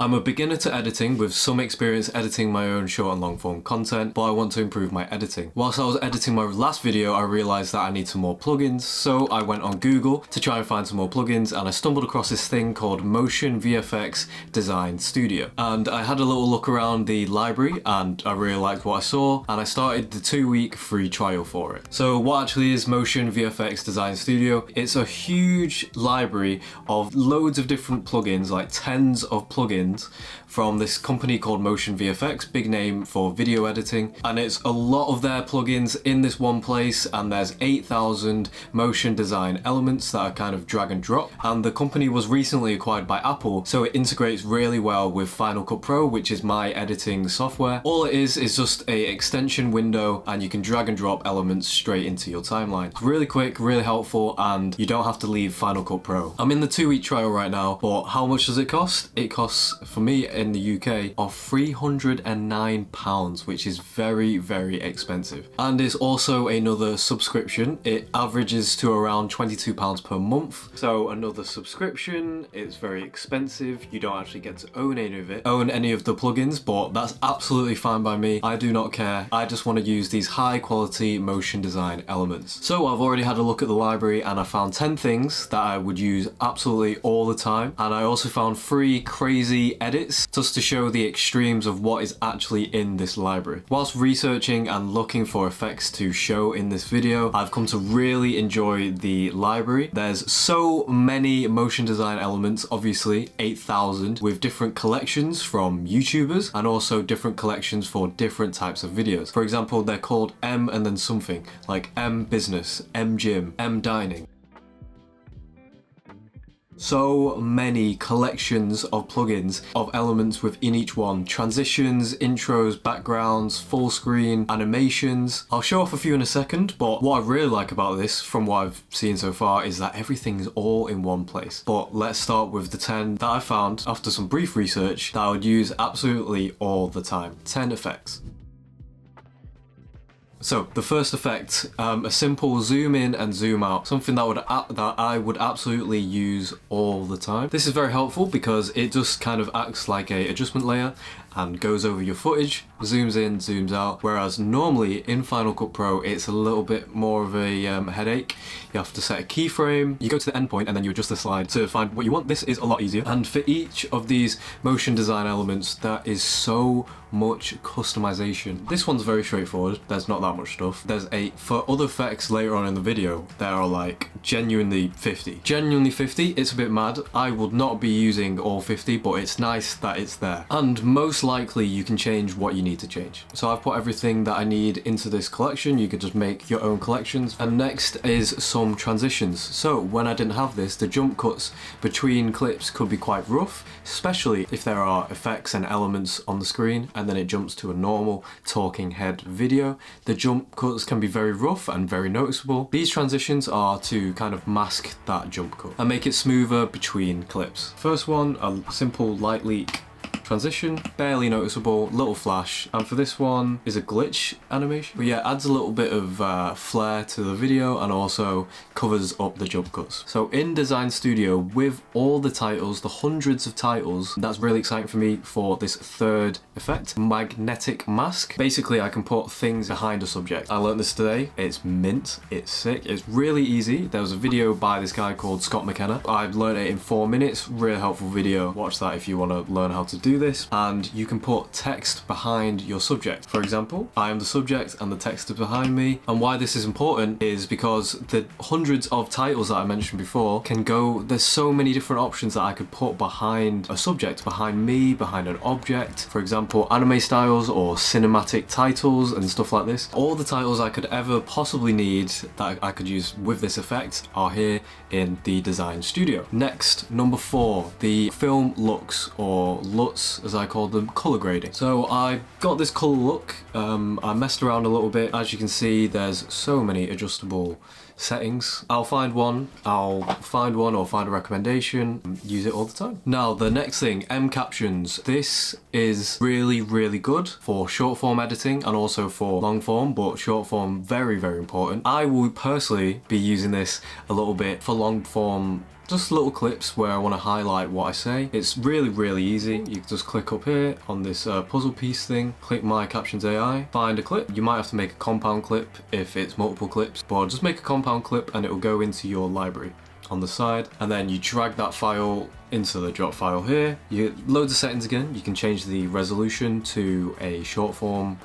I'm a beginner to editing with some experience editing my own short and long form content, but I want to improve my editing. Whilst I was editing my last video, I realised that I need some more plugins, so I went on Google to try and find some more plugins, and I stumbled across this thing called MotionVFX DesignStudio. And I had a little look around the library and I really liked what I saw, and I started the 2-week free trial for it. So what actually is MotionVFX DesignStudio? It's a huge library of loads of different plugins, like tens of plugins from this company called Motion VFX, big name for video editing, and it's a lot of their plugins in this one place, and there's 8,000 motion design elements that are kind of drag and drop. And the company was recently acquired by Apple, so it integrates really well with Final Cut Pro, which is my editing software. All it is just a extension window, and you can drag and drop elements straight into your timeline. It's really quick, really helpful, and you don't have to leave Final Cut Pro. I'm in the 2-week trial right now, but how much does it cost? It costs, for me in the UK, of £309, which is very, very expensive. And it's also another subscription. It averages to around £22 per month. So another subscription, it's very expensive. You don't actually get to own any of the plugins, but that's absolutely fine by me. I do not care. I just want to use these high quality motion design elements. So I've already had a look at the library and I found 10 things that I would use absolutely all the time. And I also found 3 crazy edits just to show the extremes of what is actually in this library. Whilst researching and looking for effects to show in this video, I've come to really enjoy the library. There's so many motion design elements, obviously 8,000, with different collections from YouTubers and also different collections for different types of videos. For example, they're called M and then something, like M Business, M Gym, M Dining. So many collections of plugins of elements within each one. Transitions, intros, backgrounds, full screen, animations. I'll show off a few in a second, but what I really like about this from what I've seen so far is that everything's all in one place. But let's start with the 10 that I found after some brief research that I would use absolutely all the time. 10 effects. So the first effect, a simple zoom in and zoom out, something that I would absolutely use all the time. This is very helpful because it just kind of acts like a adjustment layer and goes over your footage, zooms in, zooms out, whereas normally in Final Cut Pro it's a little bit more of a headache. You have to set a keyframe, you go to the endpoint and then you adjust the slide to find what you want. This is a lot easier, and for each of these motion design elements there is so much customization. This one's very straightforward, there's not that much stuff. For other effects later on in the video, there are like genuinely 50. Genuinely 50, it's a bit mad. I would not be using all 50, but it's nice that it's there. And most likely you can change what you need to change. So I've put everything that I need into this collection. You could just make your own collections. And next is some transitions. So when I didn't have this, the jump cuts between clips could be quite rough, especially if there are effects and elements on the screen and then it jumps to a normal talking head video. The jump cuts can be very rough and very noticeable. These transitions are to kind of mask that jump cut and make it smoother between clips. First one, a simple light leak transition, barely noticeable, little flash, and for this one is a glitch animation, but yeah, adds a little bit of flair to the video and also covers up the jump cuts. So in DesignStudio, with all the titles, the hundreds of titles, that's really exciting for me for this third effect, magnetic mask. Basically I can put things behind a subject. I learned this today, it's mint, it's sick, it's really easy. There was a video by this guy called Scott McKenna. I've learned it in 4 minutes, really helpful video. Watch that if you want to learn how to do this. And you can put text behind your subject. For example, I am the subject and the text is behind me. And why this is important is because the hundreds of titles that I mentioned before there's so many different options that I could put behind a subject, behind me, behind an object. For example, anime styles or cinematic titles and stuff like this. All the titles I could ever possibly need that I could use with this effect are here in the DesignStudio. Next, number 4, the film looks, or LUTs as I call them, color grading. So I got this color look, I messed around a little bit. As you can see, there's so many adjustable settings. I'll find one or find a recommendation, use it all the time. Now the next thing, M captions. This is really, really good for short form editing and also for long form, but short form very, very important. I will personally be using this a little bit for long form just little clips where I want to highlight what I say. It's really easy. You can just click up here on this puzzle piece thing, click My Captions AI, find a clip. You might have to make a compound clip if it's multiple clips, but just make a compound clip and it will go into your library on the side, and then you drag that file into the drop file here. You get loads of settings again. You can change the resolution to a short form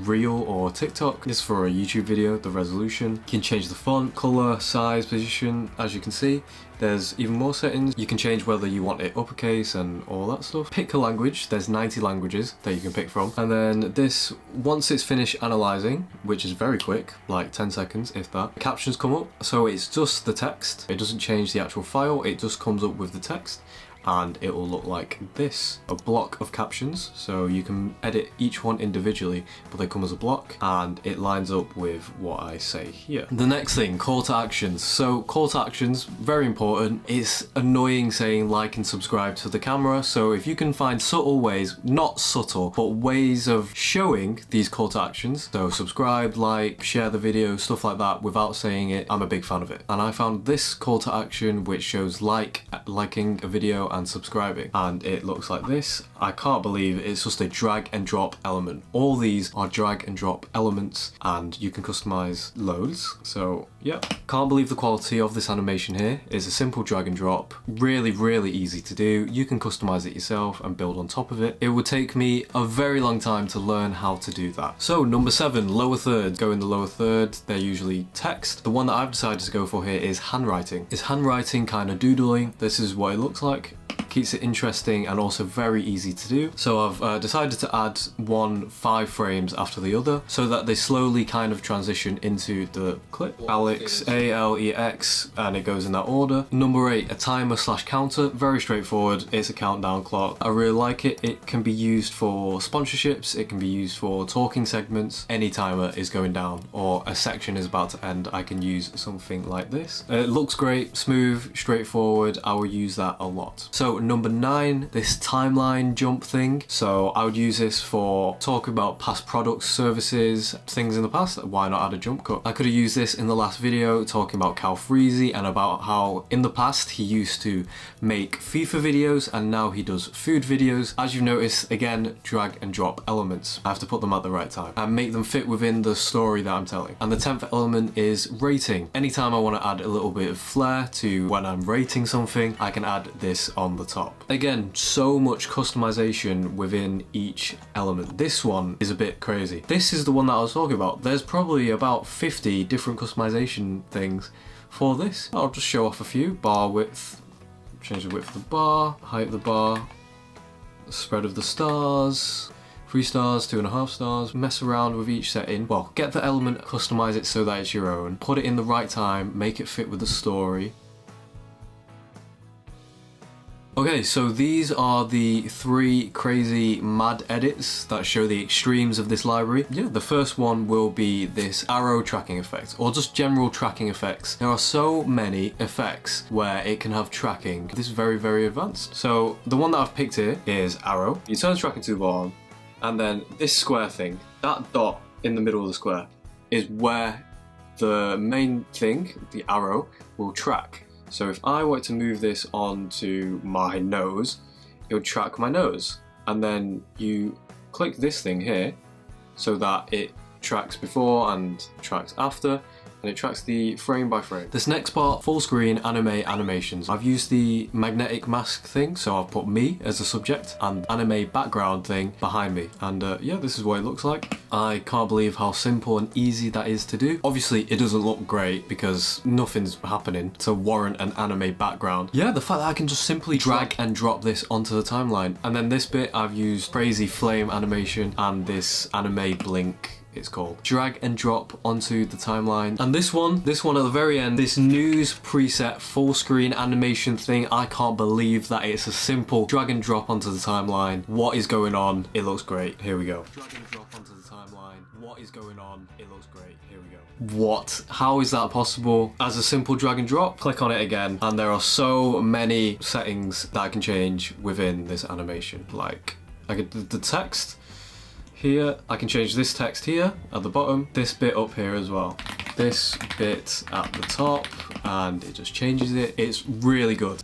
reel or TikTok. This is for a YouTube video, the resolution. You can change the font, color, size, position. As you can see, there's even more settings. You can change whether you want it uppercase and all that stuff. Pick a language. There's 90 languages that you can pick from. And then this, once it's finished analyzing, which is very quick, like 10 seconds, if that, captions come up. So it's just the text. It doesn't change the actual file. It just comes up with the text, and it will look like this, a block of captions. So you can edit each one individually, but they come as a block, and it lines up with what I say here. The next thing, call to actions. So call to actions, very important. It's annoying saying like and subscribe to the camera, so if you can find subtle ways, not subtle, but ways of showing these call to actions, so subscribe, like, share the video, stuff like that, without saying it, I'm a big fan of it. And I found this call to action which shows liking a video and subscribing, and it looks like this. I can't believe it's just a drag and drop element. All these are drag and drop elements, and you can customize loads. So yeah, can't believe the quality of this animation here. Is a simple drag and drop, really easy to do. You can customize it yourself and build on top of it. It would take me a very long time to learn how to do that. So number 7, lower third. Go in the lower third, they're usually text. The one that I've decided to go for here is handwriting. Is handwriting kind of doodling? This is what it looks like. Keeps it interesting and also very easy to do. So I've decided to add 5 frames after the other so that they slowly kind of transition into the clip. Alex, A-L-E-X, and it goes in that order. Number 8, a timer / counter. Very straightforward. It's a countdown clock. I really like it. It can be used for sponsorships. It can be used for talking segments. Any timer is going down or a section is about to end, I can use something like this. It looks great, smooth, straightforward. I will use that a lot. So number 9, this timeline jump thing. So I would use this for talking about past products, services, things in the past. Why not add a jump cut? I could have used this in the last video talking about Cal Freezy and about how in the past he used to make FIFA videos and now he does food videos. As you've noticed, again, drag and drop elements. I have to put them at the right time and make them fit within the story that I'm telling. And the 10th element is rating. Anytime I want to add a little bit of flair to when I'm rating something, I can add this on the top. Again, so much customization within each element. This one is a bit crazy. This is the one that I was talking about. There's probably about 50 different customization things for this. I'll just show off a few. Bar width, change the width of the bar, height of the bar, spread of the stars, 3 stars, 2.5 stars, mess around with each setting. Well, get the element, customize it so that it's your own, put it in the right time, make it fit with the story. Okay, so these are the 3 crazy mad edits that show the extremes of this library. Yeah, the first one will be this arrow tracking effect, or just general tracking effects. There are so many effects where it can have tracking. This is very advanced. So the one that I've picked here is arrow. You turn the tracking tool on, and then this square thing, that dot in the middle of the square, is where the main thing, the arrow, will track. So if I were to move this onto my nose, it would track my nose. And then you click this thing here so that it tracks before and tracks after, and it tracks the frame by frame. This next part, full screen anime animations. I've used the magnetic mask thing, so I've put me as a subject and anime background thing behind me. And yeah, this is what it looks like. I can't believe how simple and easy that is to do. Obviously, it doesn't look great because nothing's happening to warrant an anime background. Yeah, the fact that I can just simply drag and drop this onto the timeline. And then this bit, I've used crazy flame animation and this anime blink, it's called. Drag and drop onto the timeline. And this one at the very end, this news preset full screen animation thing, I can't believe that it's a simple drag and drop onto the timeline. What is going on? It looks great. Here we go. Drag and drop onto the timeline. What is going on? It looks great. Here we go. What? How is that possible? As a simple drag and drop, click on it again, and there are so many settings that I can change within this animation. Like, I could the text. Here, I can change this text here at the bottom, this bit up here as well. this bit at the top and it just changes it. It's really good.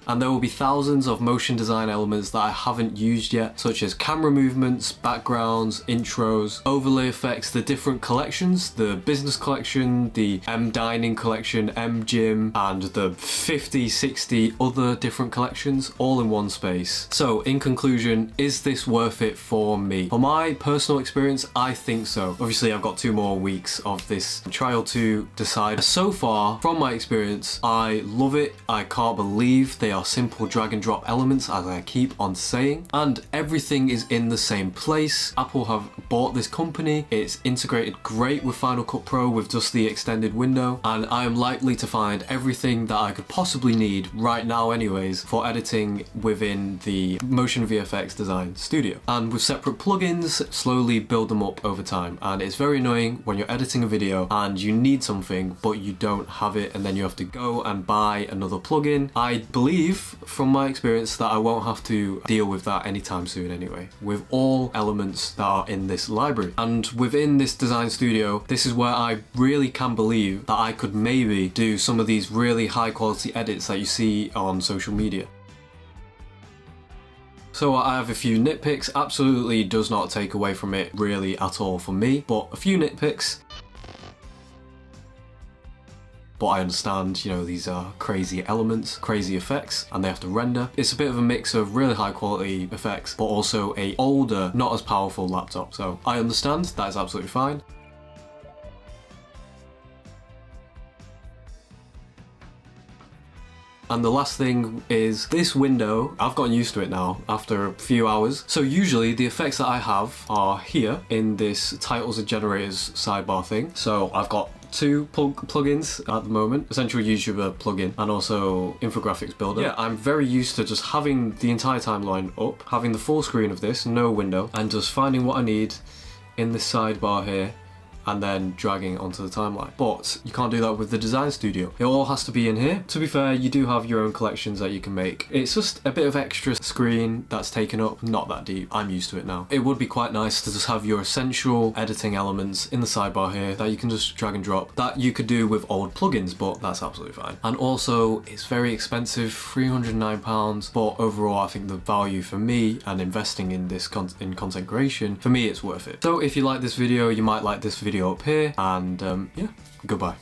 And there will be thousands of motion design elements that I haven't used yet, such as camera movements, backgrounds, intros, overlay effects, the different collections, the business collection, the M dining collection, M gym, and the 50, 60 other different collections all in one space. So in conclusion, is this worth it for me? For my personal experience, I think so. Obviously I've got 2 more weeks of this trial to decide. So far, from my experience, I love it. I can't believe they are simple drag and drop elements, as I keep on saying, and everything is in the same place. Apple have bought this company. It's integrated great with Final Cut Pro with just the extended window, and I am likely to find everything that I could possibly need right now anyways for editing within the Motion VFX DesignStudio, and with separate plugins slowly build them up over time. And it's very annoying when you're editing a video and you need something but you don't have it, and then you have to go and buy another plugin. I believe from my experience that I won't have to deal with that anytime soon anyway, with all elements that are in this library. And within this DesignStudio, this is where I really can believe that I could maybe do some of these really high quality edits that you see on social media. So I have a few nitpicks. Absolutely does not take away from it really at all for me, but a few nitpicks. But I understand, you know, these are crazy elements, crazy effects, and they have to render. It's a bit of a mix of really high quality effects, but also a older, not as powerful laptop. So I understand, that is absolutely fine. And the last thing is this window. I've gotten used to it now after a few hours. So usually the effects that I have are here in this titles and generators sidebar thing. So I've got 2 plugins at the moment, Essential YouTuber plugin and also Infographics Builder. Yeah, I'm very used to just having the entire timeline up, having the full screen of this, no window, and just finding what I need in this sidebar here and then dragging onto the timeline. But you can't do that with the DesignStudio. It all has to be in here. To be fair, you do have your own collections that you can make. It's just a bit of extra screen that's taken up, not that deep. I'm used to it now. It would be quite nice to just have your essential editing elements in the sidebar here that you can just drag and drop, that you could do with old plugins, but that's absolutely fine. And also, it's very expensive, £309, but overall I think the value for me and investing in this in content creation, for me it's worth it. So if you like this video, you might like this video up here, and yeah, goodbye.